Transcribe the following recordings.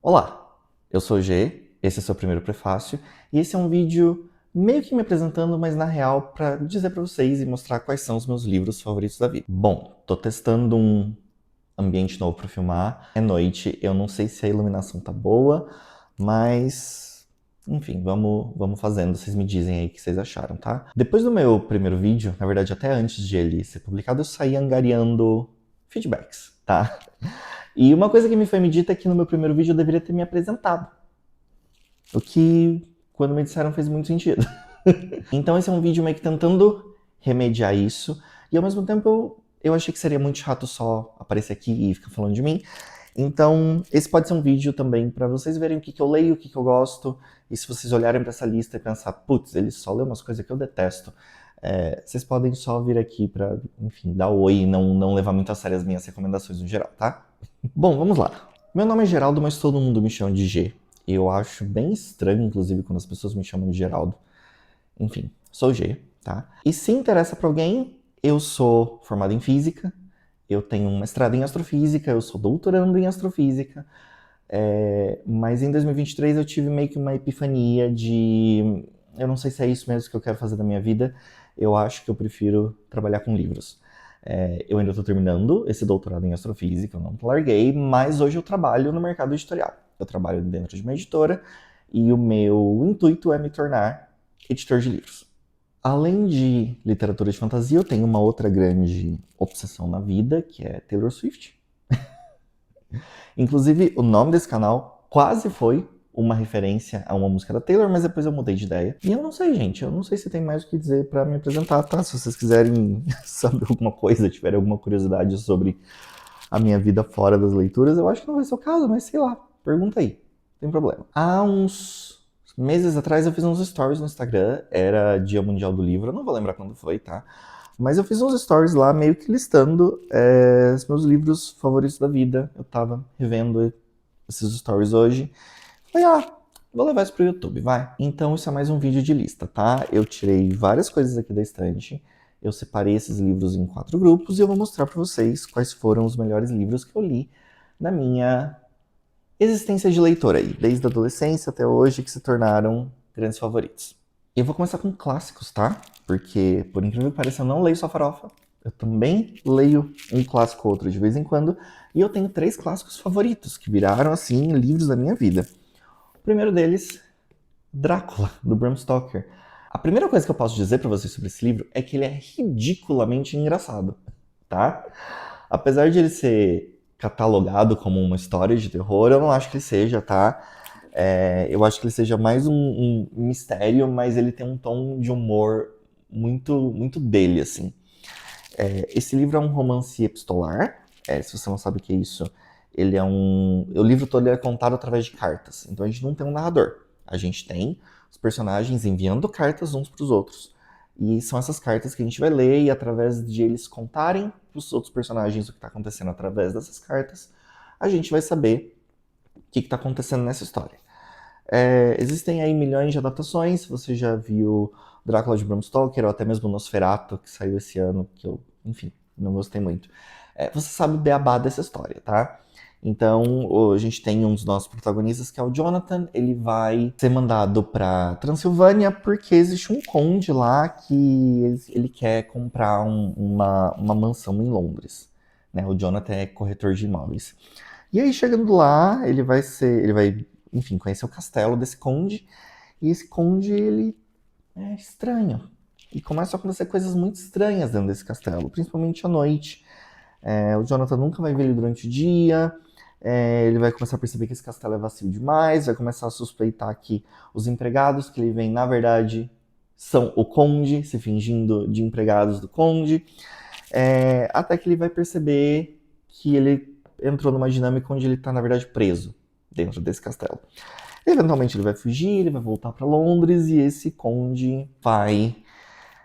Olá, eu sou o G, esse é o seu primeiro prefácio, e esse é um vídeo meio que me apresentando, mas na real para dizer para vocês e mostrar quais são os meus livros favoritos da vida. Bom, tô testando um ambiente novo para filmar, é noite, eu não sei se a iluminação tá boa, mas enfim, vamos fazendo, vocês me dizem aí o que vocês acharam, tá? Depois do meu primeiro vídeo, na verdade até antes de ele ser publicado, eu saí angariando feedbacks, tá? E uma coisa que me foi me dita é que no meu primeiro vídeo eu deveria ter me apresentado. O que, quando me disseram, fez muito sentido. Então esse é um vídeo meio que tentando remediar isso. E ao mesmo tempo eu achei que seria muito chato só aparecer aqui e ficar falando de mim. Então esse pode ser um vídeo também para vocês verem o que eu leio, o que eu gosto. E se vocês olharem para essa lista e pensar, putz, ele só lê umas coisas que eu detesto. Vocês podem só vir aqui para, enfim, dar oi e não levar muito a sério as minhas recomendações no geral, tá? Bom, vamos lá. Meu nome é Geraldo, mas todo mundo me chama de G. Eu acho bem estranho, inclusive, quando as pessoas me chamam de Geraldo. Enfim, sou G, tá? E se interessa pra alguém, eu sou formado em física, eu tenho um mestrado em astrofísica, eu sou doutorando em astrofísica, mas em 2023 eu tive meio que uma epifania de... Eu não sei se é isso mesmo que eu quero fazer da minha vida, eu acho que eu prefiro trabalhar com livros. Eu ainda estou terminando esse doutorado em astrofísica, eu não larguei, mas hoje eu trabalho no mercado editorial. Eu trabalho dentro de uma editora e o meu intuito é me tornar editor de livros. Além de literatura de fantasia, eu tenho uma outra grande obsessão na vida, que é Taylor Swift. Inclusive, o nome desse canal quase foi uma referência a uma música da Taylor, mas depois eu mudei de ideia. E eu não sei, gente, eu não sei se tem mais o que dizer pra me apresentar, tá? Se vocês quiserem saber alguma coisa, tiverem alguma curiosidade sobre a minha vida fora das leituras, eu acho que não vai ser o caso, mas sei lá, pergunta aí, não tem problema. Há uns meses atrás eu fiz uns stories no Instagram, era Dia Mundial do Livro, eu não vou lembrar quando foi, tá? Mas eu fiz uns stories lá meio que listando os meus livros favoritos da vida. Eu tava revendo esses stories hoje. Falei, vou levar isso pro YouTube, vai. Então isso é mais um vídeo de lista, tá? Eu tirei várias coisas aqui da estante. Eu separei esses livros em 4 grupos e eu vou mostrar para vocês quais foram os melhores livros que eu li na minha existência de leitor aí, desde a adolescência até hoje, que se tornaram grandes favoritos. Eu vou começar com clássicos, tá? Porque, por incrível que pareça, eu não leio só farofa. Eu também leio um clássico ou outro de vez em quando. E eu tenho 3 clássicos favoritos, que viraram, assim, livros da minha vida. O primeiro deles, Drácula, do Bram Stoker. A primeira coisa que eu posso dizer pra vocês sobre esse livro é que ele é ridiculamente engraçado, tá? Apesar de ele ser catalogado como uma história de terror, eu não acho que ele seja, tá? Eu acho que ele seja mais um mistério, mas ele tem um tom de humor muito dele, assim. Esse livro é um romance epistolar. Se você não sabe o que é isso, ele é um... O livro todo é contado através de cartas. Então a gente não tem um narrador. A gente tem os personagens enviando cartas uns para os outros. E são essas cartas que a gente vai ler e através de eles contarem para os outros personagens o que está acontecendo através dessas cartas, a gente vai saber o que está acontecendo nessa história. Existem aí milhões de adaptações. Você já viu Drácula de Bram Stoker ou até mesmo Nosferatu, que saiu esse ano, que eu, enfim, não gostei muito. Você sabe o beabá dessa história, tá? Então, a gente tem um dos nossos protagonistas, que é o Jonathan. Ele vai ser mandado para Transilvânia porque existe um conde lá que ele quer comprar uma mansão em Londres. Né? O Jonathan é corretor de imóveis. E aí, chegando lá, ele vai, enfim, conhecer o castelo desse conde. E esse conde, ele é estranho. E começam a acontecer coisas muito estranhas dentro desse castelo, principalmente à noite. O Jonathan nunca vai ver ele durante o dia. Ele vai começar a perceber que esse castelo é vazio demais, vai começar a suspeitar que os empregados que ele vem, na verdade, são o conde, se fingindo de empregados do conde. Até que ele vai perceber que ele entrou numa dinâmica onde ele está, na verdade, preso dentro desse castelo. Eventualmente ele vai fugir, ele vai voltar para Londres e esse conde vai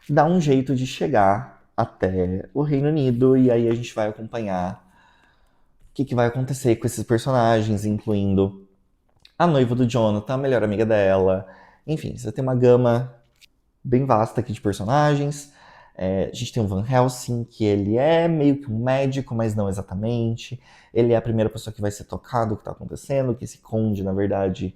dar um jeito de chegar até o Reino Unido e aí a gente vai acompanhar o que vai acontecer com esses personagens, incluindo a noiva do Jonathan, a melhor amiga dela. Enfim, você tem uma gama bem vasta aqui de personagens. A gente tem o Van Helsing, que ele é meio que um médico, mas não exatamente. Ele é a primeira pessoa que vai ser tocado o que está acontecendo, que esse conde, na verdade,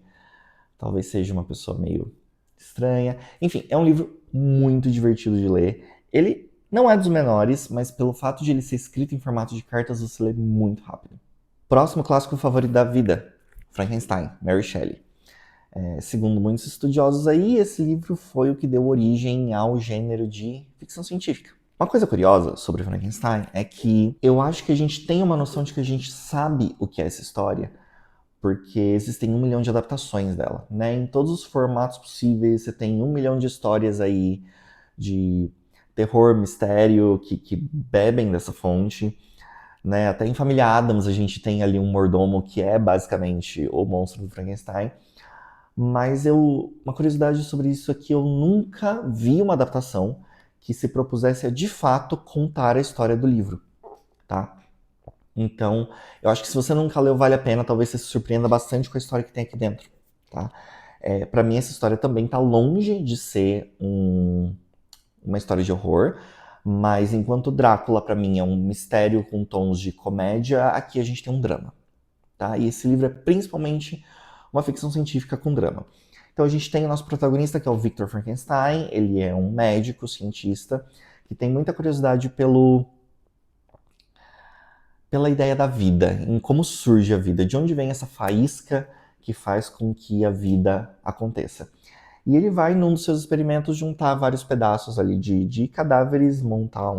talvez seja uma pessoa meio estranha. Enfim, é um livro muito divertido de ler. Ele não é dos menores, mas pelo fato de ele ser escrito em formato de cartas, você lê muito rápido. Próximo clássico favorito da vida, Frankenstein, Mary Shelley. Segundo muitos estudiosos aí, esse livro foi o que deu origem ao gênero de ficção científica. Uma coisa curiosa sobre Frankenstein é que eu acho que a gente tem uma noção de que a gente sabe o que é essa história, porque existem 1 milhão de adaptações dela, né? Em todos os formatos possíveis, você tem 1 milhão de histórias aí de terror, mistério, que bebem dessa fonte, né? Até em Família Addams a gente tem ali um mordomo que é basicamente o monstro do Frankenstein. Mas uma curiosidade sobre isso é que eu nunca vi uma adaptação que se propusesse a, de fato, contar a história do livro, tá? Então, eu acho que se você nunca leu, vale a pena, talvez você se surpreenda bastante com a história que tem aqui dentro, tá? Para mim, essa história também tá longe de ser uma história de horror, mas enquanto Drácula, para mim, é um mistério com tons de comédia, aqui a gente tem um drama, tá? E esse livro é principalmente uma ficção científica com drama. Então a gente tem o nosso protagonista, que é o Victor Frankenstein. Ele é um médico, cientista, que tem muita curiosidade pela ideia da vida, em como surge a vida, de onde vem essa faísca que faz com que a vida aconteça. E ele vai, num dos seus experimentos, juntar vários pedaços ali de cadáveres, montar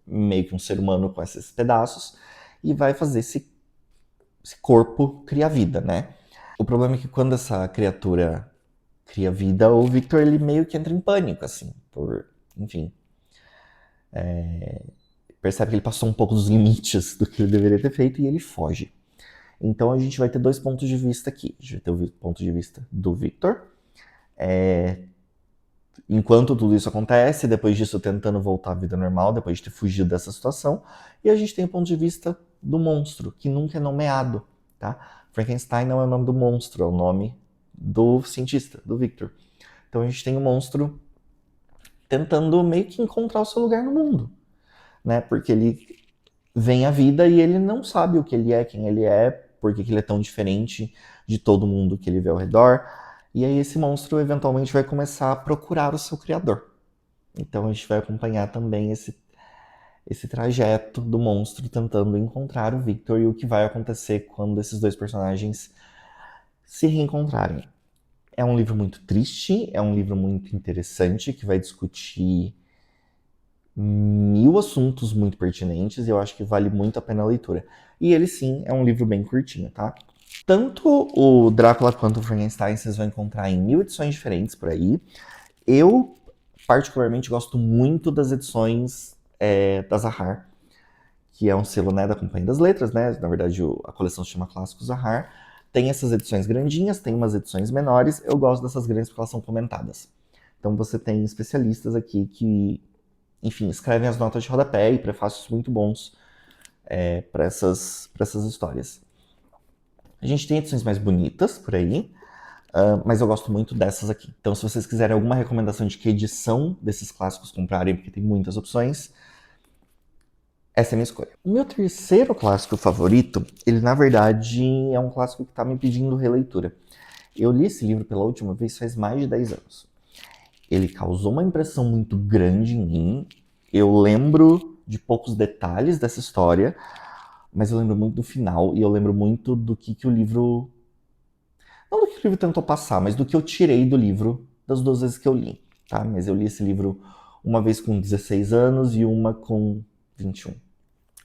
meio que um ser humano com esses pedaços, e vai fazer esse corpo criar vida, né? O problema é que quando essa criatura cria vida, o Victor ele meio que entra em pânico, assim, enfim, percebe que ele passou um pouco dos limites do que ele deveria ter feito e ele foge. Então a gente vai ter 2 pontos de vista aqui. A gente vai ter o ponto de vista do Victor, enquanto tudo isso acontece, depois disso tentando voltar à vida normal, depois de ter fugido dessa situação, e a gente tem o ponto de vista do monstro, que nunca é nomeado, tá? Frankenstein não é o nome do monstro, é o nome do cientista, do Victor. Então a gente tem o monstro tentando meio que encontrar o seu lugar no mundo, né? Porque ele vem à vida e ele não sabe o que ele é, quem ele é, por que ele é tão diferente de todo mundo que ele vê ao redor. E aí esse monstro eventualmente vai começar a procurar o seu criador. Então a gente vai acompanhar também esse trajeto do monstro tentando encontrar o Victor e o que vai acontecer quando esses 2 personagens se reencontrarem. É um livro muito triste, é um livro muito interessante, que vai discutir 1000 assuntos muito pertinentes e eu acho que vale muito a pena a leitura. E ele sim é um livro bem curtinho, tá? Tanto o Drácula quanto o Frankenstein vocês vão encontrar em 1000 edições diferentes por aí. Eu particularmente gosto muito das edições da Zahar, que é um selo, né, da Companhia das Letras, né? Na verdade a coleção se chama Clássicos Zahar. Tem essas edições grandinhas, tem umas edições menores. Eu gosto dessas grandes porque elas são comentadas. Então você tem especialistas aqui que, enfim, escrevem as notas de rodapé e prefácios muito bons para essas histórias. A gente tem edições mais bonitas por aí, mas eu gosto muito dessas aqui. Então se vocês quiserem alguma recomendação de que edição desses clássicos comprarem, porque tem muitas opções, essa é a minha escolha. O meu terceiro clássico favorito, ele na verdade é um clássico que está me pedindo releitura. Eu li esse livro pela última vez faz mais de 10 anos. Ele causou uma impressão muito grande em mim. Eu lembro de poucos detalhes dessa história, mas eu lembro muito do final e eu lembro muito do que o livro... Não do que o livro tentou passar, mas do que eu tirei do livro das 2 vezes que eu li, tá? Mas eu li esse livro uma vez com 16 anos e uma com 21.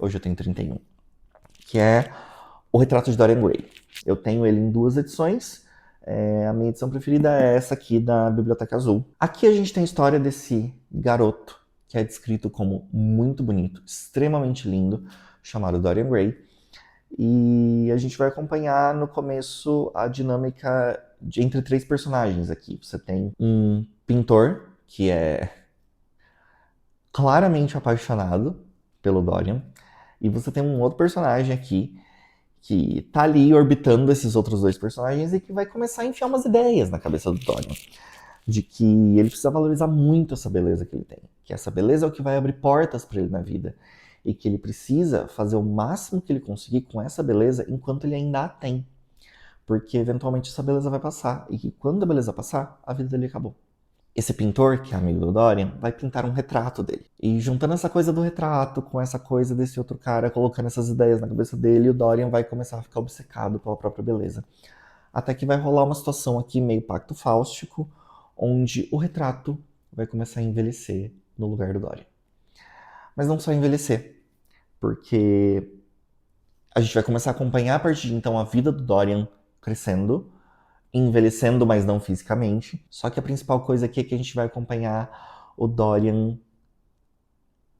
Hoje eu tenho 31. Que é O Retrato de Dorian Gray. Eu tenho ele em 2 edições. A minha edição preferida é essa aqui da Biblioteca Azul. Aqui a gente tem a história desse garoto que é descrito como muito bonito, extremamente lindo, chamado Dorian Gray. E a gente vai acompanhar no começo a dinâmica entre 3 personagens aqui. Você tem um pintor que é claramente apaixonado pelo Dorian. E você tem um outro personagem aqui que tá ali orbitando esses outros 2 personagens e que vai começar a enfiar umas ideias na cabeça do Dorian. de que ele precisa valorizar muito essa beleza que ele tem, que essa beleza é o que vai abrir portas para ele na vida, e que ele precisa fazer o máximo que ele conseguir com essa beleza enquanto ele ainda a tem, porque eventualmente essa beleza vai passar, e que quando a beleza passar, a vida dele acabou. Esse pintor, que é amigo do Dorian, vai pintar um retrato dele. E juntando essa coisa do retrato com essa coisa desse outro cara, colocando essas ideias na cabeça dele, o Dorian vai começar a ficar obcecado pela própria beleza. Até que vai rolar uma situação aqui meio pacto fáustico, onde o retrato vai começar a envelhecer no lugar do Dorian. Mas não só envelhecer, porque a gente vai começar a acompanhar a partir de então a vida do Dorian crescendo, envelhecendo, mas não fisicamente. Só que a principal coisa aqui é que a gente vai acompanhar o Dorian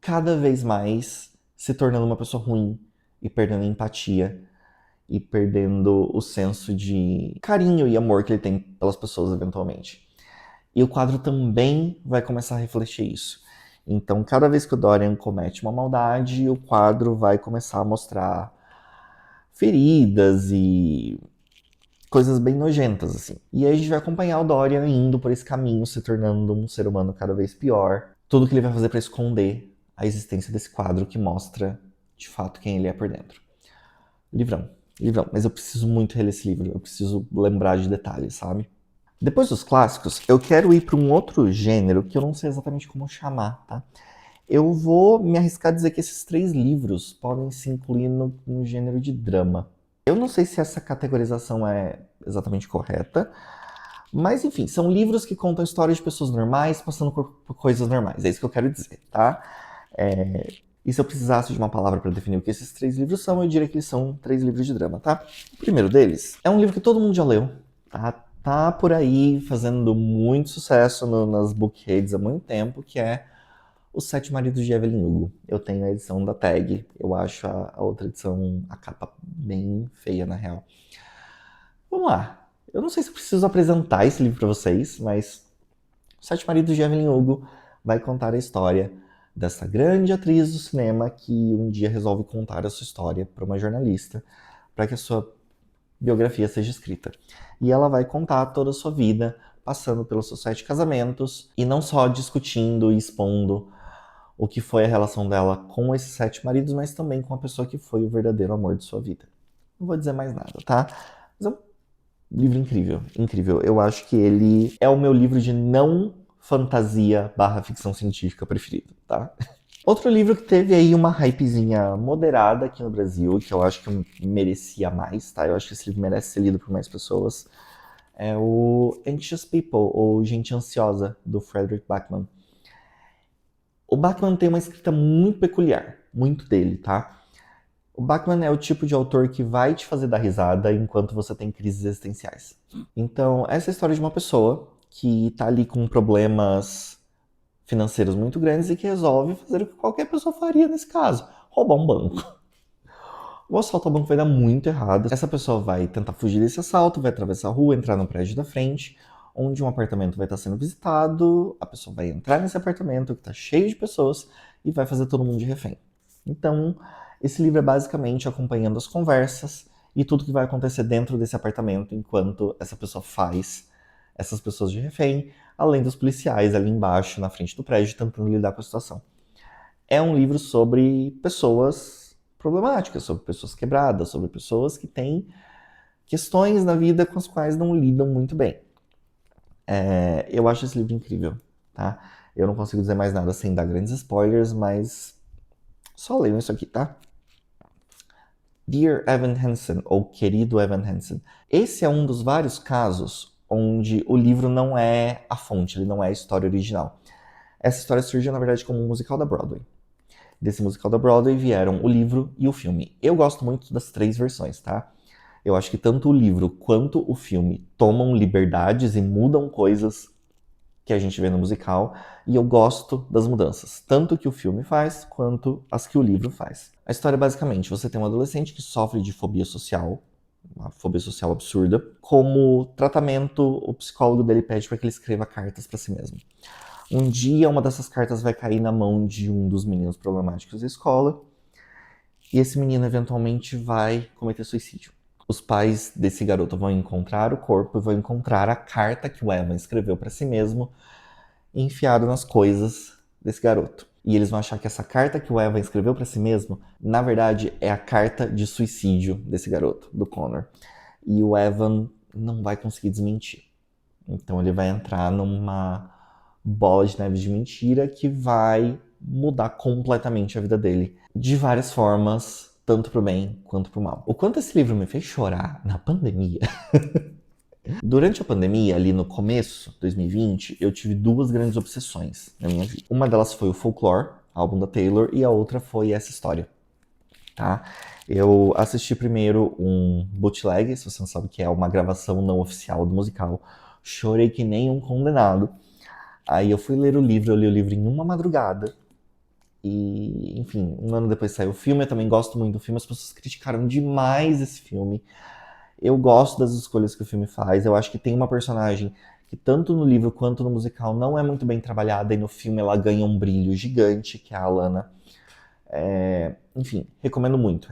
cada vez mais se tornando uma pessoa ruim e perdendo empatia e perdendo o senso de carinho e amor que ele tem pelas pessoas eventualmente. E o quadro também vai começar a refletir isso. Então, cada vez que o Dorian comete uma maldade, o quadro vai começar a mostrar feridas e coisas bem nojentas, assim. E aí a gente vai acompanhar o Dorian indo por esse caminho, se tornando um ser humano cada vez pior. Tudo que ele vai fazer para esconder a existência desse quadro que mostra, de fato, quem ele é por dentro. Livrão, livrão. Mas eu preciso muito reler esse livro. Eu preciso lembrar de detalhes, sabe? Depois dos clássicos, eu quero ir para um outro gênero que eu não sei exatamente como chamar, tá? Eu vou me arriscar a dizer que esses 3 livros podem se incluir no gênero de drama. Eu não sei se essa categorização é exatamente correta, mas enfim, são livros que contam histórias de pessoas normais passando por coisas normais. É isso que eu quero dizer, tá? E se eu precisasse de uma palavra para definir o que esses 3 livros são, eu diria que eles são 3 livros de drama, tá? O primeiro deles é um livro que todo mundo já leu, tá? Tá por aí fazendo muito sucesso nas bookheads há muito tempo, que é Os Sete Maridos de Evelyn Hugo. Eu tenho a edição da Tag, eu acho a outra edição, a capa bem feia na real. Vamos lá. Eu não sei se eu preciso apresentar esse livro para vocês, mas Os Sete Maridos de Evelyn Hugo vai contar a história dessa grande atriz do cinema que um dia resolve contar a sua história para uma jornalista, para que a sua biografia seja escrita. E ela vai contar toda a sua vida, passando pelos seus 7 casamentos, e não só discutindo e expondo o que foi a relação dela com esses 7 maridos, mas também com a pessoa que foi o verdadeiro amor de sua vida. Não vou dizer mais nada, tá? Mas é um livro incrível, incrível. Eu acho que ele é o meu livro de não fantasia / ficção científica preferido, tá? Outro livro que teve aí uma hypezinha moderada aqui no Brasil, que eu acho que merecia mais, tá? Eu acho que esse livro merece ser lido por mais pessoas. É o Anxious People, ou Gente Ansiosa, do Frederick Backman. O Backman tem uma escrita muito peculiar, muito dele, tá? O Backman é o tipo de autor que vai te fazer dar risada enquanto você tem crises existenciais. Então, essa é a história de uma pessoa que tá ali com problemas financeiros muito grandes e que resolve fazer o que qualquer pessoa faria nesse caso, roubar um banco. O assalto ao banco vai dar muito errado. Essa pessoa vai tentar fugir desse assalto, vai atravessar a rua, entrar no prédio da frente, onde um apartamento vai estar sendo visitado, a pessoa vai entrar nesse apartamento que está cheio de pessoas e vai fazer todo mundo de refém. Então, esse livro é basicamente acompanhando as conversas e tudo que vai acontecer dentro desse apartamento enquanto essa pessoa faz essas pessoas de refém, além dos policiais ali embaixo, na frente do prédio, tentando lidar com a situação. É um livro sobre pessoas problemáticas, sobre pessoas quebradas, sobre pessoas que têm questões na vida com as quais não lidam muito bem. Eu acho esse livro incrível, tá? Eu não consigo dizer mais nada sem dar grandes spoilers, mas só leiam isso aqui, tá? Dear Evan Hansen, ou Querido Evan Hansen. Esse é um dos vários casos onde o livro não é a fonte, ele não é a história original. Essa história surgiu, na verdade, como um musical da Broadway. Desse musical da Broadway vieram o livro e o filme. Eu gosto muito das 3 versões, tá? Eu acho que tanto o livro quanto o filme tomam liberdades e mudam coisas que a gente vê no musical, e eu gosto das mudanças, tanto que o filme faz, quanto as que o livro faz. A história é basicamente, você tem um adolescente que sofre de fobia social, uma fobia social absurda. Como tratamento, o psicólogo dele pede para que ele escreva cartas para si mesmo. Um dia, uma dessas cartas vai cair na mão de um dos meninos problemáticos da escola, e esse menino eventualmente vai cometer suicídio. Os pais desse garoto vão encontrar o corpo e vão encontrar a carta que o Evan escreveu para si mesmo, enfiado nas coisas desse garoto. E eles vão achar que essa carta que o Evan escreveu para si mesmo, na verdade, é a carta de suicídio desse garoto, do Connor. E o Evan não vai conseguir desmentir. Então ele vai entrar numa bola de neve de mentira que vai mudar completamente a vida dele. De várias formas, tanto pro bem quanto pro mal. O quanto esse livro me fez chorar na pandemia. Durante a pandemia, ali no começo, 2020, eu tive duas grandes obsessões na minha vida. Uma delas foi o Folklore, álbum da Taylor, e a outra foi essa história, tá? Eu assisti primeiro um bootleg, se você não sabe o que é, uma gravação não oficial do musical. Chorei que nem um condenado. Aí eu fui ler o livro, eu li o livro em uma madrugada. E, enfim, um ano depois saiu o filme, eu também gosto muito do filme, as pessoas criticaram demais esse filme. Eu gosto das escolhas que o filme faz, eu acho que tem uma personagem que tanto no livro quanto no musical não é muito bem trabalhada, e no filme ela ganha um brilho gigante, que é a Alana. Enfim, recomendo muito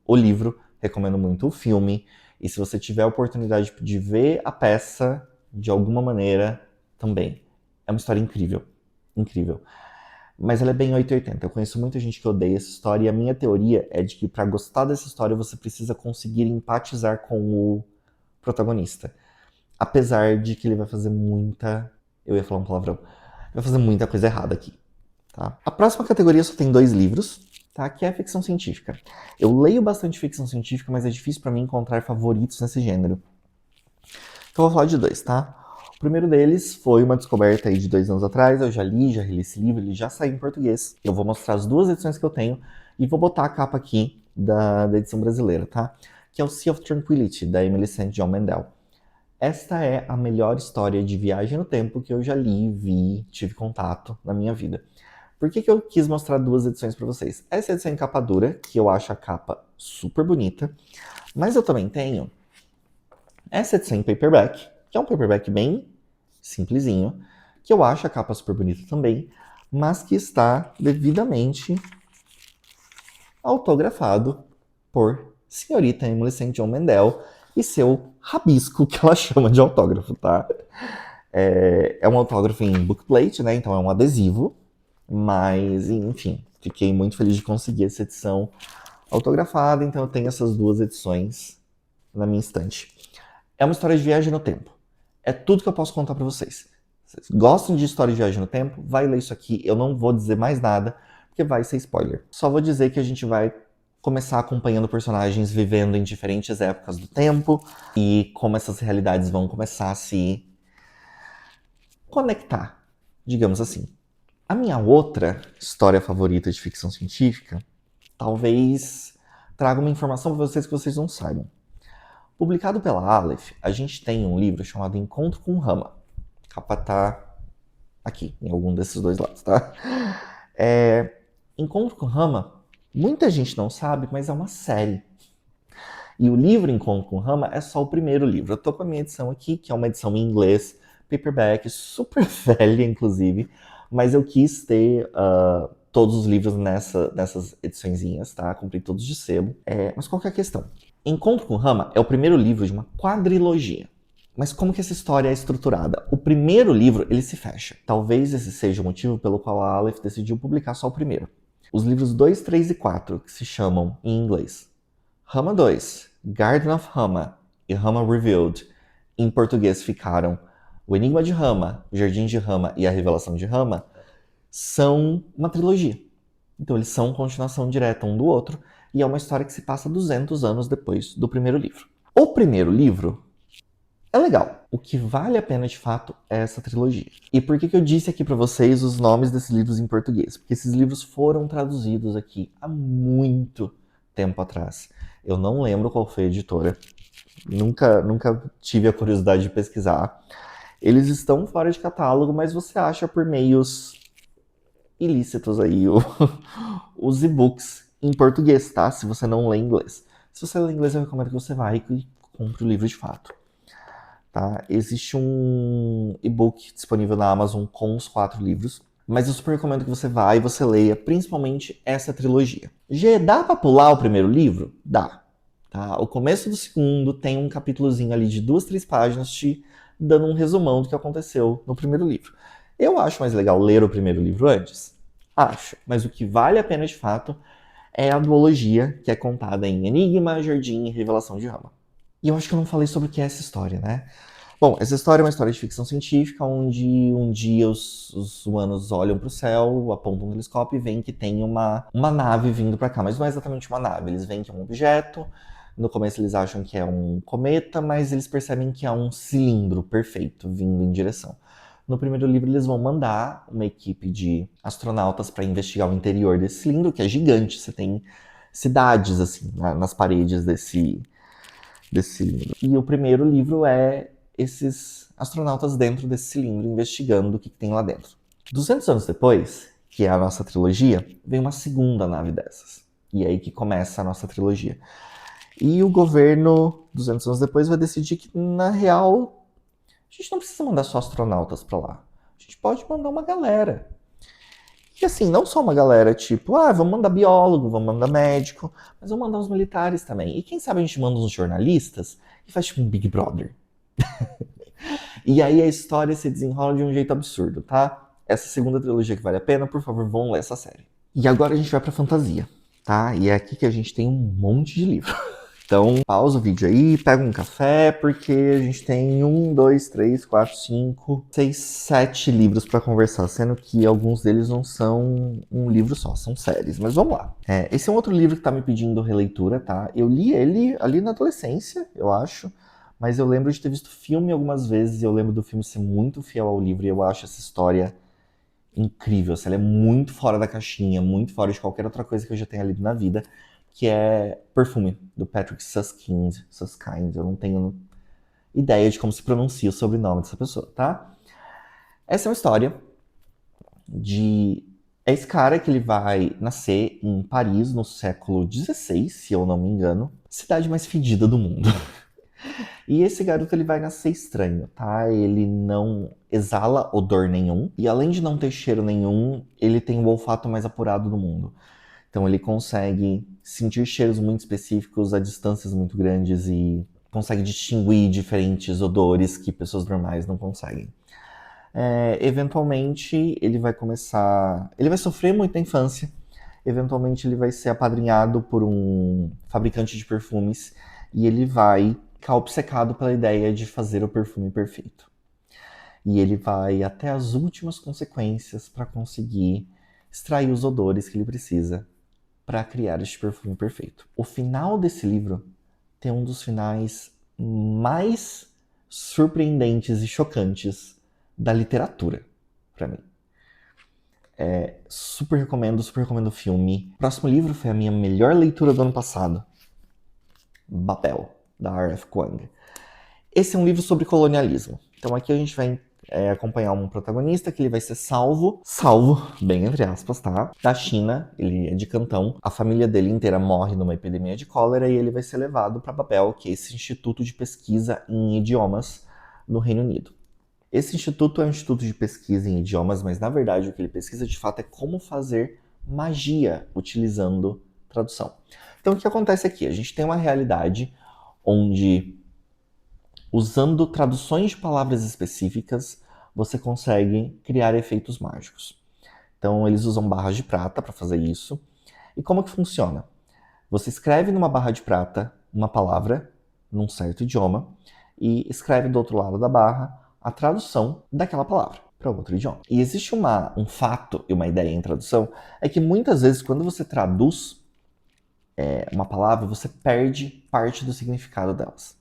o livro, recomendo muito o filme, e se você tiver a oportunidade de ver a peça, de alguma maneira, também. É uma história incrível, incrível. Mas ela é bem 880. Eu conheço muita gente que odeia essa história, e a minha teoria é de que para gostar dessa história você precisa conseguir empatizar com o protagonista. Apesar de que ele vai fazer muita... Eu ia falar um palavrão. Vai fazer muita coisa errada aqui. Tá? A próxima categoria só tem 2 livros, tá? Que é ficção científica. Eu leio bastante ficção científica, mas é difícil para mim encontrar favoritos nesse gênero. Então eu vou falar de 2, tá? O primeiro deles foi uma descoberta aí de 2 anos atrás. Eu já reli esse livro, ele já saiu em português. Eu vou mostrar as 2 edições que eu tenho e vou botar a capa aqui da edição brasileira, tá? Que é o Sea of Tranquility, da Emily St. John Mandel. Esta é a melhor história de viagem no tempo que eu já li, vi, tive contato na minha vida. Por que eu quis mostrar 2 edições para vocês? Essa edição em capa dura, que eu acho a capa super bonita, mas eu também tenho essa edição em paperback, que é um paperback bem simplesinho, que eu acho a capa super bonita também, mas que está devidamente autografado por senhorita Emily St. John Mandel e seu rabisco, que ela chama de autógrafo, tá? É um autógrafo em bookplate, né? Então é um adesivo, mas, enfim, fiquei muito feliz de conseguir essa edição autografada, então eu tenho essas 2 edições na minha estante. É uma história de viagem no tempo. É tudo que eu posso contar pra vocês. Vocês gostam de história de viagem no tempo? Vai ler isso aqui. Eu não vou dizer mais nada, porque vai ser spoiler. Só vou dizer que a gente vai começar acompanhando personagens vivendo em diferentes épocas do tempo e como essas realidades vão começar a se conectar, digamos assim. A minha outra história favorita de ficção científica talvez traga uma informação para vocês que vocês não saibam. Publicado pela Aleph, a gente tem um livro chamado Encontro com Rama. A capa tá aqui, em algum desses 2 lados, tá? Encontro com Rama, muita gente não sabe, mas é uma série. E o livro Encontro com Rama é só o primeiro livro. Eu tô com a minha edição aqui, que é uma edição em inglês, paperback, super velha, inclusive, mas eu quis ter todos os livros nessas ediçõezinhas, tá? Comprei todos de sebo. Mas qual que é a questão? Encontro com Rama é o primeiro livro de uma quadrilogia. Mas como que essa história é estruturada? O primeiro livro, ele se fecha. Talvez esse seja o motivo pelo qual a Aleph decidiu publicar só o primeiro. Os livros 2, 3 e 4, que se chamam, em inglês, Rama 2, Garden of Rama e Rama Revealed, em português ficaram O Enigma de Rama, O Jardim de Rama e A Revelação de Rama, são uma trilogia. Então eles são continuação direta um do outro, e é uma história que se passa 200 anos depois do primeiro livro. O primeiro livro é legal. O que vale a pena de fato é essa trilogia. E por que eu disse aqui para vocês os nomes desses livros em português? Porque esses livros foram traduzidos aqui há muito tempo atrás. Eu não lembro qual foi a editora. Nunca tive a curiosidade de pesquisar. Eles estão fora de catálogo, mas você acha por meios ilícitos aí os e-books em português, tá? Se você não lê inglês. Se você lê inglês, eu recomendo que você vá e compre o livro de fato. Tá? Existe um e-book disponível na Amazon com os 4 livros, mas eu super recomendo que você vá e você leia principalmente essa trilogia. Já dá pra pular o primeiro livro? Dá. tá? O começo do segundo tem um capítulozinho ali de 2, 3 páginas te dando um resumão do que aconteceu no primeiro livro. Eu acho mais legal ler o primeiro livro antes. Acho. Mas o que vale a pena de fato é a duologia, que é contada em Enigma, Jardim e Revelação de Rama. E eu acho que eu não falei sobre o que é essa história, né? Bom, essa história é uma história de ficção científica, onde um dia os humanos olham para o céu, apontam um telescópio e veem que tem uma nave vindo para cá. Mas não é exatamente uma nave, eles veem que é um objeto. No começo eles acham que é um cometa, mas eles percebem que é um cilindro perfeito vindo em direção. No primeiro livro eles vão mandar uma equipe de astronautas para investigar o interior desse cilindro, que é gigante. Você tem cidades assim nas paredes desse cilindro. E o primeiro livro é esses astronautas dentro desse cilindro investigando o que tem lá dentro. 200 anos depois, que é a nossa trilogia, vem uma segunda nave dessas. E é aí que começa a nossa trilogia. E o governo, 200 anos depois, vai decidir que, na real, a gente não precisa mandar só astronautas para lá. A gente pode mandar uma galera. E assim, não só uma galera tipo, vamos mandar biólogo, vamos mandar médico, mas vamos mandar os militares também. E quem sabe a gente manda uns jornalistas e faz tipo um Big Brother. E aí a história se desenrola de um jeito absurdo, tá? Essa segunda trilogia que vale a pena, por favor, vão ler essa série. E agora a gente vai pra fantasia, tá? E é aqui que a gente tem um monte de livro. Então, pausa o vídeo aí, pega um café, porque a gente tem 1, 2, 3, 4, 5, 6, 7 livros para conversar, sendo que alguns deles não são um livro só, são séries. Mas vamos lá. Esse é um outro livro que tá me pedindo releitura, tá? Eu li ele ali na adolescência, eu acho, mas eu lembro de ter visto filme algumas vezes, e eu lembro do filme ser muito fiel ao livro, e eu acho essa história incrível. Assim, ela é muito fora da caixinha, muito fora de qualquer outra coisa que eu já tenha lido na vida, que é Perfume, do Patrick Suskind. Eu não tenho ideia de como se pronuncia o sobrenome dessa pessoa, tá? Essa é uma história de... É esse cara que ele vai nascer em Paris no século XVI, se eu não me engano. Cidade mais fedida do mundo. E esse garoto ele vai nascer estranho, tá? Ele não exala odor nenhum. E além de não ter cheiro nenhum, ele tem o olfato mais apurado do mundo. Então ele consegue sentir cheiros muito específicos a distâncias muito grandes e consegue distinguir diferentes odores que pessoas normais não conseguem. Eventualmente ele vai começar... Ele vai sofrer muito na infância. Eventualmente ele vai ser apadrinhado por um fabricante de perfumes e ele vai ficar obcecado pela ideia de fazer o perfume perfeito. E ele vai até as últimas consequências para conseguir extrair os odores que ele precisa para criar este perfume perfeito. O final desse livro tem um dos finais mais surpreendentes e chocantes da literatura, para mim. Super recomendo o filme. O próximo livro foi a minha melhor leitura do ano passado. Babel, da R.F. Kuang. Esse é um livro sobre colonialismo. Então aqui a gente vai acompanhar um protagonista que ele vai ser salvo, bem entre aspas, tá? Da China, ele é de Cantão. A família dele inteira morre numa epidemia de cólera e ele vai ser levado para Babel, que é esse instituto de pesquisa em idiomas no Reino Unido. Esse instituto é um instituto de pesquisa em idiomas, mas na verdade o que ele pesquisa de fato é como fazer magia utilizando tradução. Então o que acontece aqui? A gente tem uma realidade onde, usando traduções de palavras específicas, você consegue criar efeitos mágicos. Então eles usam barras de prata para fazer isso. E como que funciona? Você escreve numa barra de prata uma palavra num certo idioma e escreve do outro lado da barra a tradução daquela palavra para outro idioma. E existe um fato e uma ideia em tradução, é que muitas vezes quando você traduz uma palavra, você perde parte do significado delas.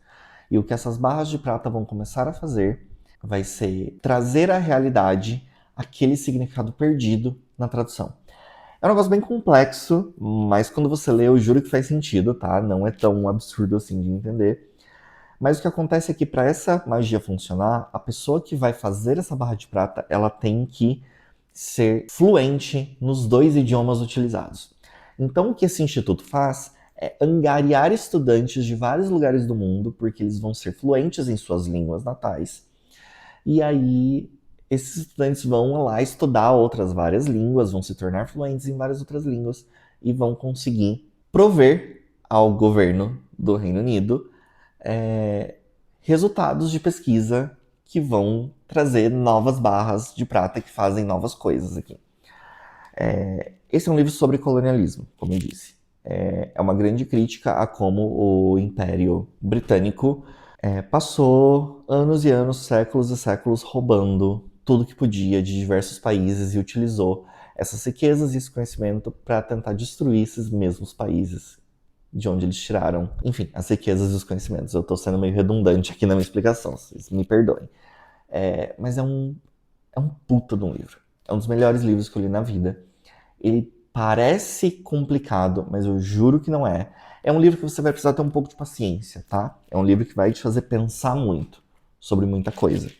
E o que essas barras de prata vão começar a fazer vai ser trazer à realidade aquele significado perdido na tradução. É um negócio bem complexo, mas quando você lê, eu juro que faz sentido, tá? Não é tão absurdo assim de entender. Mas o que acontece é que para essa magia funcionar, a pessoa que vai fazer essa barra de prata, ela tem que ser fluente nos 2 idiomas utilizados. Então o que esse instituto faz é angariar estudantes de vários lugares do mundo, porque eles vão ser fluentes em suas línguas natais. E aí esses estudantes vão lá estudar outras várias línguas, vão se tornar fluentes em várias outras línguas e vão conseguir prover ao governo do Reino Unido, resultados de pesquisa que vão trazer novas barras de prata que fazem novas coisas aqui. Esse é um livro sobre colonialismo, como eu disse. É uma grande crítica a como o Império Britânico passou anos e anos, séculos e séculos roubando tudo que podia de diversos países e utilizou essas riquezas e esse conhecimento para tentar destruir esses mesmos países de onde eles tiraram, enfim, as riquezas e os conhecimentos. Eu estou sendo meio redundante aqui na minha explicação, vocês me perdoem. Mas é um puta de um livro. É um dos melhores livros que eu li na vida. Ele parece complicado, mas eu juro que não é. É um livro que você vai precisar ter um pouco de paciência, tá? É um livro que vai te fazer pensar muito sobre muita coisa.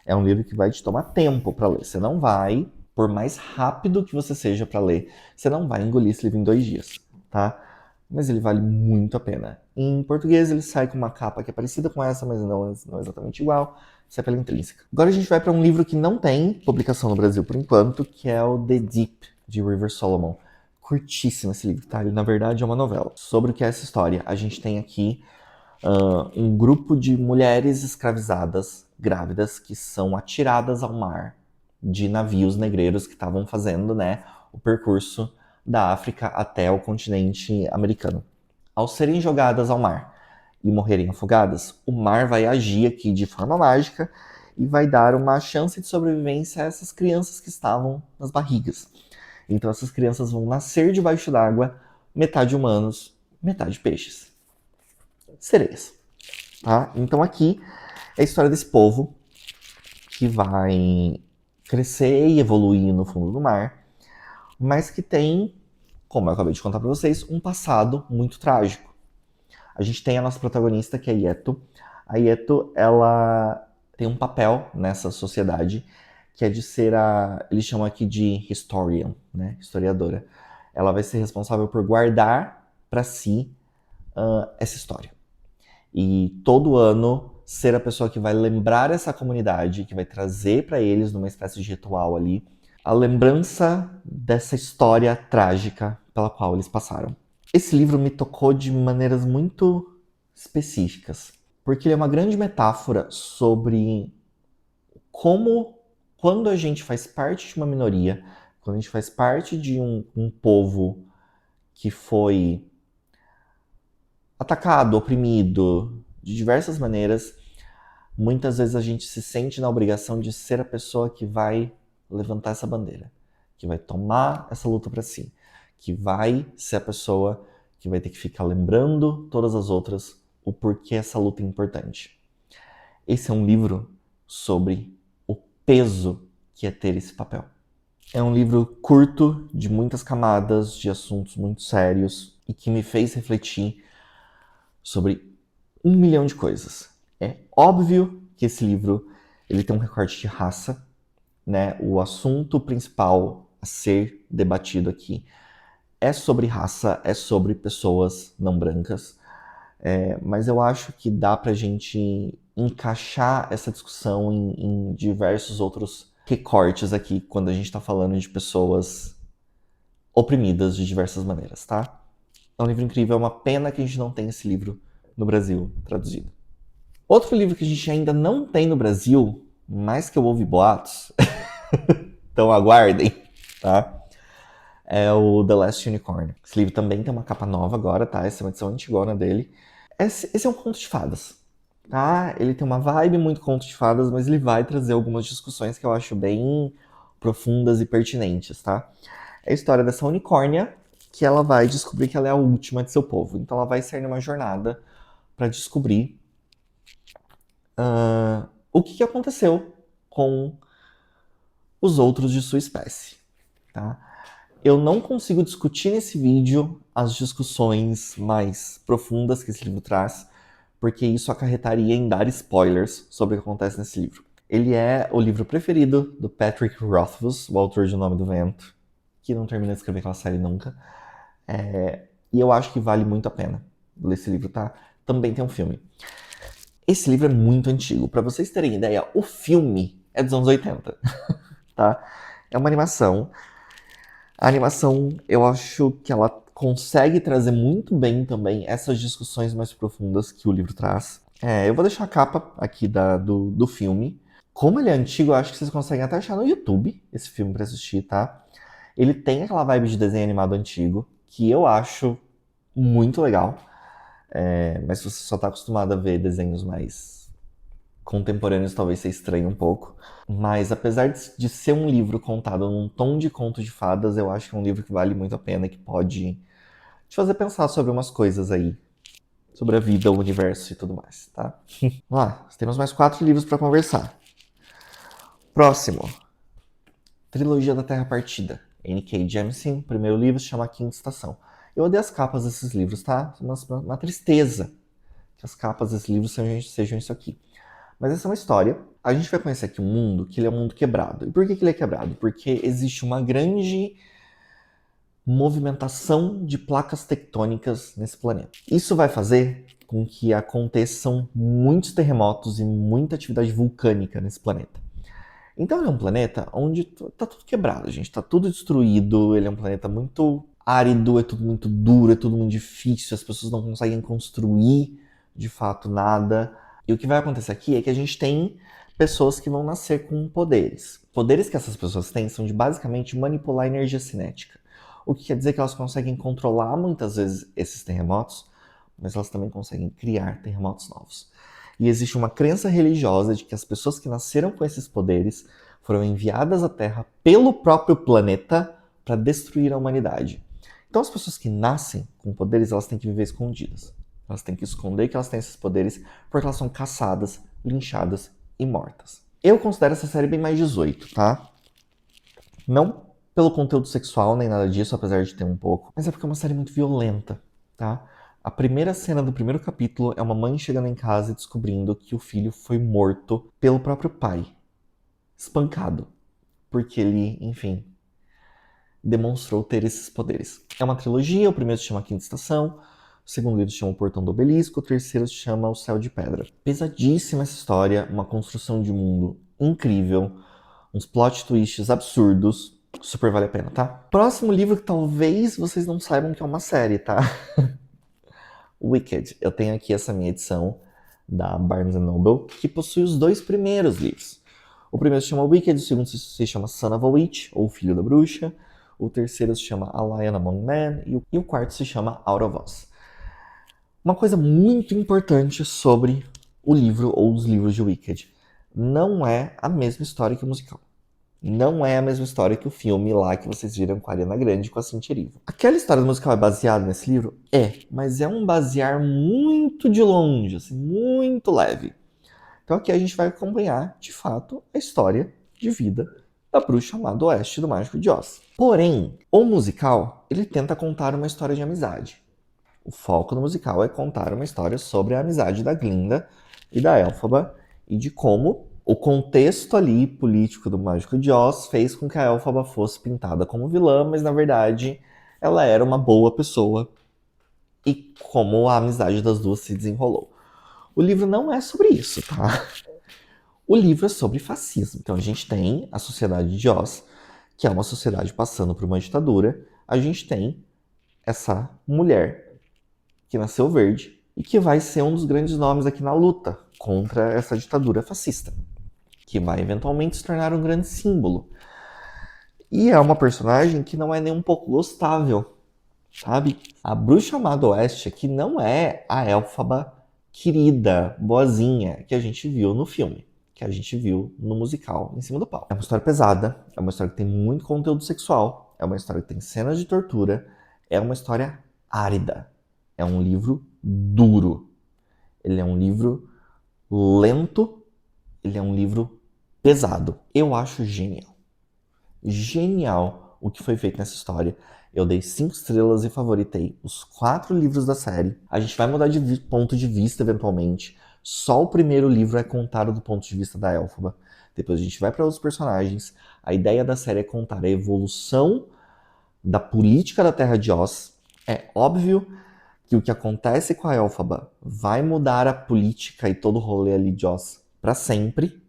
É um livro que vai te tomar tempo para ler. Você não vai, por mais rápido que você seja para ler, você não vai engolir esse livro em 2 dias, tá? Mas ele vale muito a pena. Em português ele sai com uma capa que é parecida com essa, mas não é exatamente igual. Sai pela Intrínseca. Agora a gente vai para um livro que não tem publicação no Brasil por enquanto, que é o The Deep, de River Solomon. Curtíssimo esse livro, tá? Ele na verdade é uma novela. Sobre o que é essa história? A gente tem aqui um grupo de mulheres escravizadas, grávidas, que são atiradas ao mar de navios negreiros que estavam fazendo, né, o percurso da África até o continente americano. Ao serem jogadas ao mar e morrerem afogadas, o mar vai agir aqui de forma mágica e vai dar uma chance de sobrevivência a essas crianças que estavam nas barrigas. Então essas crianças vão nascer debaixo d'água, metade humanos, metade peixes. Sereias. Tá? Então aqui é a história desse povo que vai crescer e evoluir no fundo do mar, mas que tem, como eu acabei de contar para vocês, um passado muito trágico. A gente tem a nossa protagonista, que é a Yeto. A Yeto, ela tem um papel nessa sociedade, que é de ser eles chamam aqui de historian, né? Historiadora. Ela vai ser responsável por guardar para si essa história. E todo ano ser a pessoa que vai lembrar essa comunidade, que vai trazer para eles, numa espécie de ritual ali, a lembrança dessa história trágica pela qual eles passaram. Esse livro me tocou de maneiras muito específicas, porque ele é uma grande metáfora sobre como, quando a gente faz parte de uma minoria, quando a gente faz parte de um povo que foi atacado, oprimido, de diversas maneiras, muitas vezes a gente se sente na obrigação de ser a pessoa que vai levantar essa bandeira, que vai tomar essa luta para si, que vai ser a pessoa que vai ter que ficar lembrando todas as outras o porquê essa luta é importante. Esse é um livro sobre o peso que é ter esse papel. É um livro curto, de muitas camadas, de assuntos muito sérios e que me fez refletir sobre 1 milhão de coisas. É óbvio que esse livro ele tem um recorte de raça, né? O assunto principal a ser debatido aqui é sobre raça, é sobre pessoas não brancas, mas eu acho que dá pra gente encaixar essa discussão em diversos outros recortes aqui, quando a gente tá falando de pessoas oprimidas de diversas maneiras, tá? É um livro incrível, é uma pena que a gente não tenha esse livro no Brasil traduzido. Outro livro que a gente ainda não tem no Brasil, mas que eu ouvi boatos, então aguardem, tá? É o The Last Unicorn. Esse livro também tem uma capa nova agora, tá? Essa é uma edição antigona dele. Esse é um conto de fadas, tá? Ele tem uma vibe muito conto de fadas, mas ele vai trazer algumas discussões que eu acho bem profundas e pertinentes, tá? É a história dessa unicórnia que ela vai descobrir que ela é a última de seu povo. Então ela vai sair numa jornada para descobrir o que aconteceu com os outros de sua espécie, tá? Eu não consigo discutir nesse vídeo as discussões mais profundas que esse livro traz, porque isso acarretaria em dar spoilers sobre o que acontece nesse livro. Ele é o livro preferido do Patrick Rothfuss, o autor de O Nome do Vento, que não termina de escrever aquela série nunca. E eu acho que vale muito a pena ler esse livro, tá? Também tem um filme. Esse livro é muito antigo. Para vocês terem ideia, o filme é dos anos 80, tá? É uma animação. A animação, eu acho que ela consegue trazer muito bem também essas discussões mais profundas que o livro traz. Eu vou deixar a capa aqui do filme. Como ele é antigo, eu acho que vocês conseguem até achar no YouTube esse filme pra assistir, tá? Ele tem aquela vibe de desenho animado antigo, que eu acho muito legal. Mas se você só tá acostumado a ver desenhos mais contemporâneos, talvez você estranhe um pouco. Mas apesar de ser um livro contado num tom de conto de fadas, eu acho que é um livro que vale muito a pena, que pode te fazer pensar sobre umas coisas aí. Sobre a vida, o universo e tudo mais, tá? Vamos lá, temos mais 4 livros pra conversar. Próximo. Trilogia da Terra Partida. N.K. Jemisin, primeiro livro, se chama Quinta Estação. Eu odeio as capas desses livros, tá? Uma tristeza que as capas desses livros sejam isso aqui. Mas essa é uma história. A gente vai conhecer aqui um mundo que ele é um mundo quebrado. E por que ele é quebrado? Porque existe uma grande movimentação de placas tectônicas nesse planeta. Isso vai fazer com que aconteçam muitos terremotos e muita atividade vulcânica nesse planeta. Então ele é um planeta onde tá tudo quebrado, gente. Tá tudo destruído. Ele é um planeta muito árido, é tudo muito duro, é tudo muito difícil. As pessoas não conseguem construir, de fato, nada. E o que vai acontecer aqui é que a gente tem pessoas que vão nascer com poderes. Poderes que essas pessoas têm são de basicamente manipular energia cinética. O que quer dizer que elas conseguem controlar muitas vezes esses terremotos, mas elas também conseguem criar terremotos novos. E existe uma crença religiosa de que as pessoas que nasceram com esses poderes foram enviadas à Terra pelo próprio planeta para destruir a humanidade. Então as pessoas que nascem com poderes, elas têm que viver escondidas. Elas têm que esconder que elas têm esses poderes porque elas são caçadas, linchadas e mortas. Eu considero essa série bem mais 18, tá? Não pelo conteúdo sexual nem nada disso, apesar de ter um pouco, mas é porque é uma série muito violenta, tá? A primeira cena do primeiro capítulo é uma mãe chegando em casa e descobrindo que o filho foi morto pelo próprio pai. Espancado. Porque ele, enfim, demonstrou ter esses poderes. É uma trilogia, o primeiro se chama Quinta Estação, o segundo livro se chama O Portão do Obelisco, o terceiro se chama O Céu de Pedra. Pesadíssima essa história, uma construção de mundo incrível, uns plot twists absurdos, super vale a pena, tá? Próximo livro que talvez vocês não saibam que é uma série, tá? Wicked. Eu tenho aqui essa minha edição da Barnes Noble, que possui os 2 primeiros livros. O primeiro se chama Wicked, o segundo se chama Son of a Witch, ou Filho da Bruxa. O terceiro se chama A Lion Among Men, e o quarto se chama Out of Us. Uma coisa muito importante sobre o livro ou os livros de Wicked. Não é a mesma história que o musical. Não é a mesma história que o filme lá que vocês viram com a Ariana Grande e com a Cynthia Erivo. Aquela história do musical é baseada nesse livro? Mas é um basear muito de longe, assim, muito leve. Então aqui a gente vai acompanhar, de fato, a história de vida da bruxa chamada Oeste do Mágico de Oz. Porém, o musical, ele tenta contar uma história de amizade. O foco do musical é contar uma história sobre a amizade da Glinda e da Elphaba e de como o contexto ali político do Mágico de Oz fez com que a Elphaba fosse pintada como vilã, mas na verdade ela era uma boa pessoa e como a amizade das duas se desenrolou. O livro não é sobre isso, tá? O livro é sobre fascismo. Então a gente tem a Sociedade de Oz, que é uma sociedade passando por uma ditadura. A gente tem essa mulher que nasceu verde e que vai ser um dos grandes nomes aqui na luta contra essa ditadura fascista, que vai eventualmente se tornar um grande símbolo. E é uma personagem que não é nem um pouco gostável, sabe? A bruxa amada Oeste aqui não é a Elphaba querida, boazinha, que a gente viu no filme, que a gente viu no musical Em Cima do Palco. É uma história pesada, é uma história que tem muito conteúdo sexual, é uma história que tem cenas de tortura, é uma história árida, é um livro duro, ele é um livro lento, ele é um livro pesado. Eu acho genial. Genial o que foi feito nessa história. Eu dei 5 estrelas e favoritei os 4 livros da série. A gente vai mudar de ponto de vista eventualmente. Só o primeiro livro é contado do ponto de vista da Elphaba. Depois a gente vai para outros personagens. A ideia da série é contar a evolução da política da Terra de Oz. É óbvio que o que acontece com a Elphaba vai mudar a política e todo o rolê ali de Oz para sempre.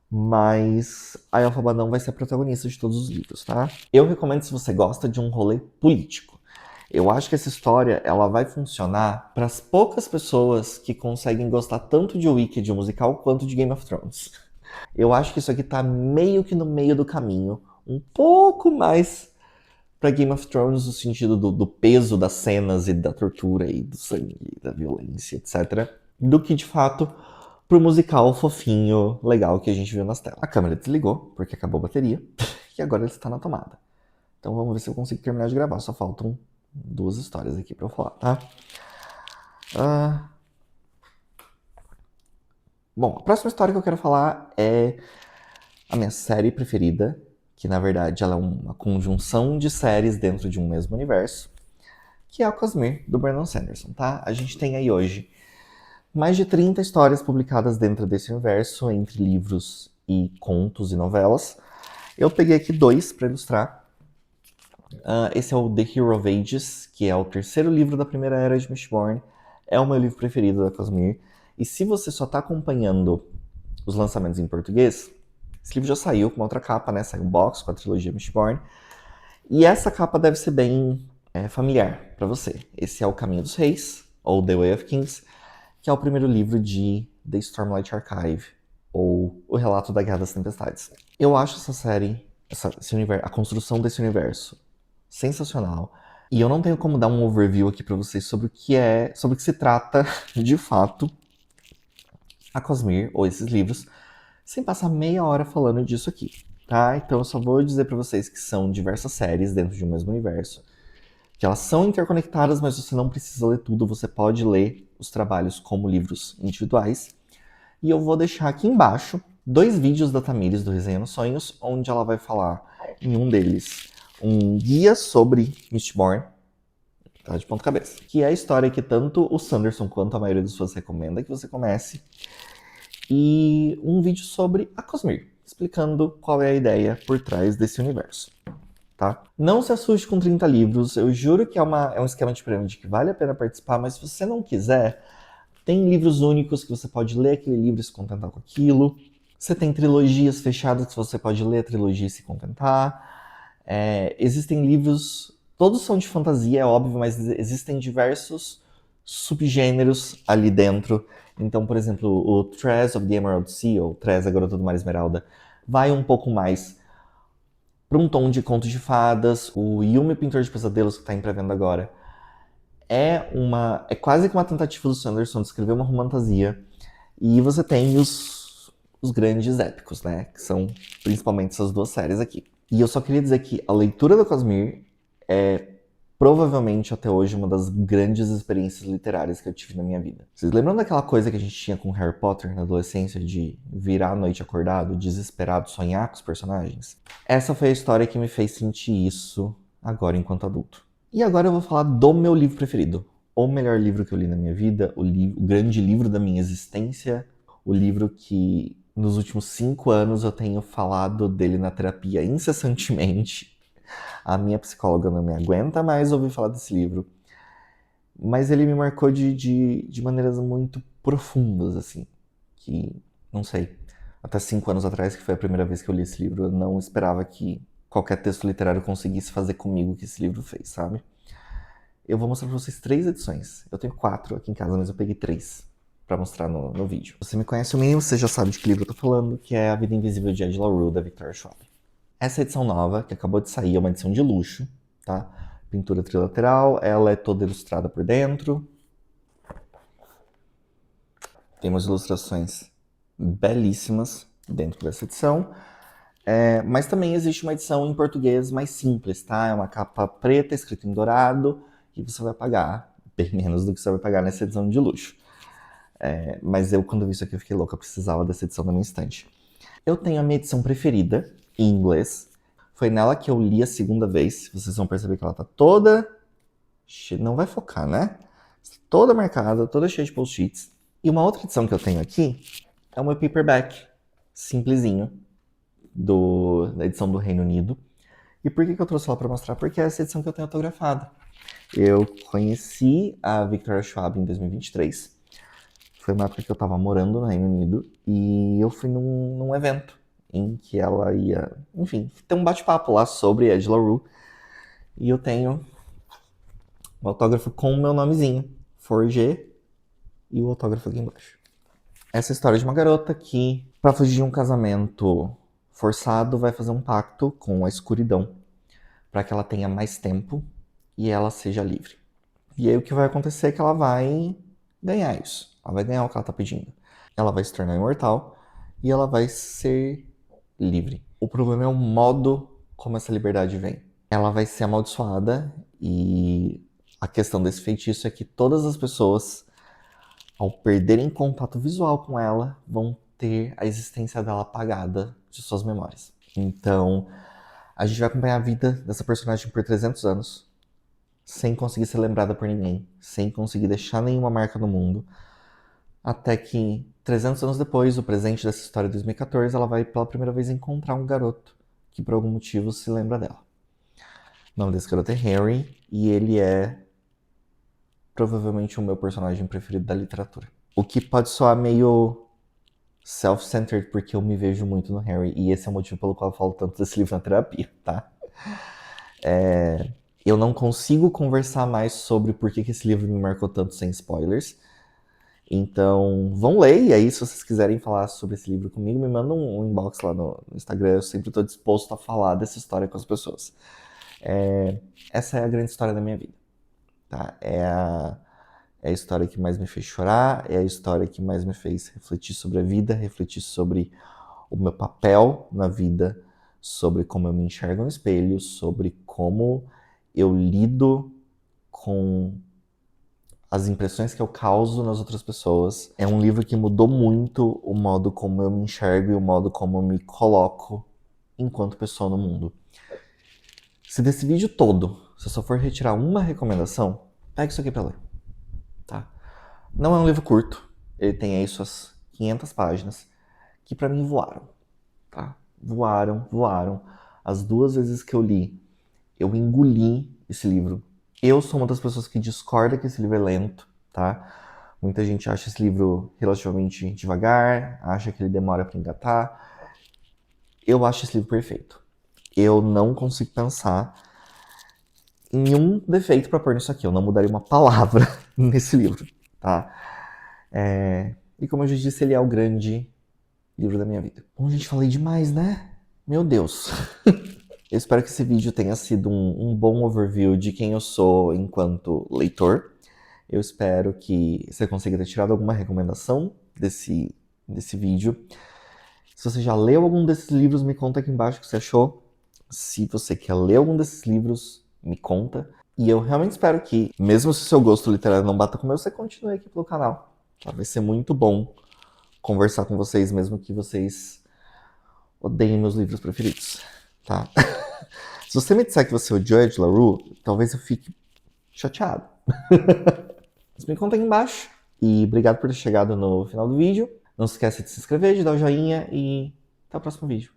Mas a Elphaba não vai ser a protagonista de todos os livros, tá? Eu recomendo se você gosta de um rolê político. Eu acho que essa história ela vai funcionar para as poucas pessoas que conseguem gostar tanto de Wicked, o musical, quanto de Game of Thrones. Eu acho que isso aqui tá meio que no meio do caminho, um pouco mais para Game of Thrones no sentido do peso das cenas e da tortura e do sangue, da violência, etc. Do que de fato pro musical fofinho, legal que a gente viu nas telas. A câmera desligou, porque acabou a bateria, e agora ele está na tomada. Então vamos ver se eu consigo terminar de gravar. Só faltam 2 histórias aqui pra eu falar, tá? Bom, a próxima história que eu quero falar é a minha série preferida, que na verdade ela é uma conjunção de séries dentro de um mesmo universo, que é a Cosmere, do Brandon Sanderson, tá? A gente tem aí hoje mais de 30 histórias publicadas dentro desse universo, entre livros e contos e novelas. Eu peguei aqui 2 para ilustrar. Esse é o The Hero of Ages, que é o terceiro livro da primeira era de Mistborn. É o meu livro preferido da Cosmere. E se você só está acompanhando os lançamentos em português, esse livro já saiu com uma outra capa, né? Saiu um box com a trilogia Mistborn. E essa capa deve ser bem familiar para você. Esse é O Caminho dos Reis, ou The Way of Kings, que é o primeiro livro de The Stormlight Archive, ou O Relato da Guerra das Tempestades. Eu acho essa série, a construção desse universo, sensacional. E eu não tenho como dar um overview aqui para vocês sobre o que se trata, de fato, a Cosmere, ou esses livros, sem passar meia hora falando disso aqui, tá? Então eu só vou dizer para vocês que são diversas séries dentro de um mesmo universo, que elas são interconectadas, mas você não precisa ler tudo, você pode ler os trabalhos como livros individuais. E eu vou deixar aqui embaixo 2 vídeos da Tamires do Resenha nos Sonhos, onde ela vai falar em um deles um guia sobre Mistborn, tá, de ponta cabeça, que é a história que tanto o Sanderson quanto a maioria dos fãs recomenda que você comece, e um vídeo sobre a Cosmere, explicando qual é a ideia por trás desse universo. Tá? Não se assuste com 30 livros, eu juro que é um esquema de pirâmide que vale a pena participar, mas se você não quiser, tem livros únicos que você pode ler aquele livro e se contentar com aquilo. Você tem trilogias fechadas que você pode ler a trilogia e se contentar. Existem livros, todos são de fantasia, é óbvio, mas existem diversos subgêneros ali dentro. Então, por exemplo, o Threads of the Emerald Sea, ou Threads, a Garota do Mar Esmeralda, vai um pouco mais para um tom de conto de fadas. O Yumi, Pintor de Pesadelos, que está em pré-venda agora, é quase que uma tentativa do Sanderson de escrever uma romantasia. E você tem os grandes épicos, né? Que são principalmente essas 2 séries aqui. E eu só queria dizer que a leitura da Cosmere é provavelmente até hoje uma das grandes experiências literárias que eu tive na minha vida. Vocês lembram daquela coisa que a gente tinha com Harry Potter na adolescência, de virar a noite acordado, desesperado, sonhar com os personagens? Essa foi a história que me fez sentir isso agora enquanto adulto. E agora eu vou falar do meu livro preferido. O melhor livro que eu li na minha vida, o grande livro da minha existência, o livro que nos últimos 5 anos eu tenho falado dele na terapia incessantemente. A minha psicóloga não me aguenta mais ouvir falar desse livro. Mas ele me marcou de maneiras muito profundas, assim. Que, não sei, até 5 anos atrás, que foi a primeira vez que eu li esse livro, eu não esperava que qualquer texto literário conseguisse fazer comigo o que esse livro fez, sabe? Eu vou mostrar pra vocês 3 edições. Eu tenho 4 aqui em casa, mas eu peguei 3 pra mostrar no vídeo. Você me conhece o mínimo, você já sabe de que livro eu tô falando, que é A Vida Invisível de Angela Rue, da Victoria Schwab. Essa edição nova, que acabou de sair, é uma edição de luxo, tá? Pintura trilateral, ela é toda ilustrada por dentro. Tem umas ilustrações belíssimas dentro dessa edição. Mas também existe uma edição em português mais simples, tá? É uma capa preta, escrita em dourado, e você vai pagar bem menos do que você vai pagar nessa edição de luxo. Mas eu, quando vi isso aqui, eu fiquei louca, eu precisava dessa edição na minha estante. Eu tenho a minha edição preferida, em inglês. Foi nela que eu li a segunda vez. Vocês vão perceber que ela tá toda... Não vai focar, né? Toda marcada, toda cheia de post-its. E uma outra edição que eu tenho aqui é o meu paperback, simplesinho, da edição do Reino Unido. E por que eu trouxe ela pra mostrar? Porque é essa edição que eu tenho autografada. Eu conheci a Victoria Schwab em 2023. Foi uma época que eu tava morando no Reino Unido e eu fui num evento em que ela ia, enfim, ter um bate-papo lá sobre Angela Rue. E eu tenho O autógrafo com o meu nomezinho, Forgê, e o autógrafo aqui embaixo. Essa é a história de uma garota que, para fugir de um casamento forçado, vai fazer um pacto com a escuridão para que ela tenha mais tempo e ela seja livre. E aí o que vai acontecer é que ela vai ganhar isso. Ela vai ganhar o que ela tá pedindo. Ela vai se tornar imortal e ela vai ser livre. O problema é o modo como essa liberdade vem. Ela vai ser amaldiçoada e a questão desse feitiço é que todas as pessoas, ao perderem contato visual com ela, vão ter a existência dela apagada de suas memórias. Então, a gente vai acompanhar a vida dessa personagem por 300 anos, sem conseguir ser lembrada por ninguém, sem conseguir deixar nenhuma marca no mundo, até que 300 anos depois, o presente dessa história de 2014, ela vai pela primeira vez encontrar um garoto que por algum motivo se lembra dela. O nome desse garoto é Harry e ele é provavelmente o meu personagem preferido da literatura. O que pode soar meio self-centered, porque eu me vejo muito no Harry, e esse é o motivo pelo qual eu falo tanto desse livro na terapia, tá? Eu não consigo conversar mais sobre por que esse livro me marcou tanto sem spoilers. Então, vão ler, e aí se vocês quiserem falar sobre esse livro comigo, me mandam um inbox lá no Instagram, eu sempre estou disposto a falar dessa história com as pessoas. Essa é a grande história da minha vida, tá? É a história que mais me fez chorar, é a história que mais me fez refletir sobre a vida, refletir sobre o meu papel na vida, sobre como eu me enxergo no espelho, sobre como eu lido com as impressões que eu causo nas outras pessoas. É um livro que mudou muito o modo como eu me enxergo e o modo como eu me coloco enquanto pessoa no mundo. Se desse vídeo todo, se eu só for retirar uma recomendação, pega isso aqui pra ler, tá? Não é um livro curto, ele tem aí suas 500 páginas, que pra mim voaram, tá? Voaram. As 2 vezes que eu li, eu engoli esse livro. Eu sou uma das pessoas que discorda que esse livro é lento, tá? Muita gente acha esse livro relativamente devagar, acha que ele demora pra engatar. Eu acho esse livro perfeito. Eu não consigo pensar em nenhum defeito pra pôr nisso aqui. Eu não mudaria uma palavra nesse livro, tá? E como eu já disse, ele é o grande livro da minha vida. Bom, gente, falei demais, né? Meu Deus. Eu espero que esse vídeo tenha sido um bom overview de quem eu sou enquanto leitor. Eu espero que você consiga ter tirado alguma recomendação desse vídeo. Se você já leu algum desses livros, me conta aqui embaixo o que você achou. Se você quer ler algum desses livros, me conta. E eu realmente espero que, mesmo se o seu gosto literário não bata com o meu, você continue aqui pelo canal. Tá? Vai ser muito bom conversar com vocês, mesmo que vocês odeiem meus livros preferidos. Tá? Se você me disser que você odiou Ed La Rue, talvez eu fique chateado. Mas me conta aqui embaixo. E obrigado por ter chegado no final do vídeo. Não se esqueça de se inscrever, de dar o joinha e até o próximo vídeo.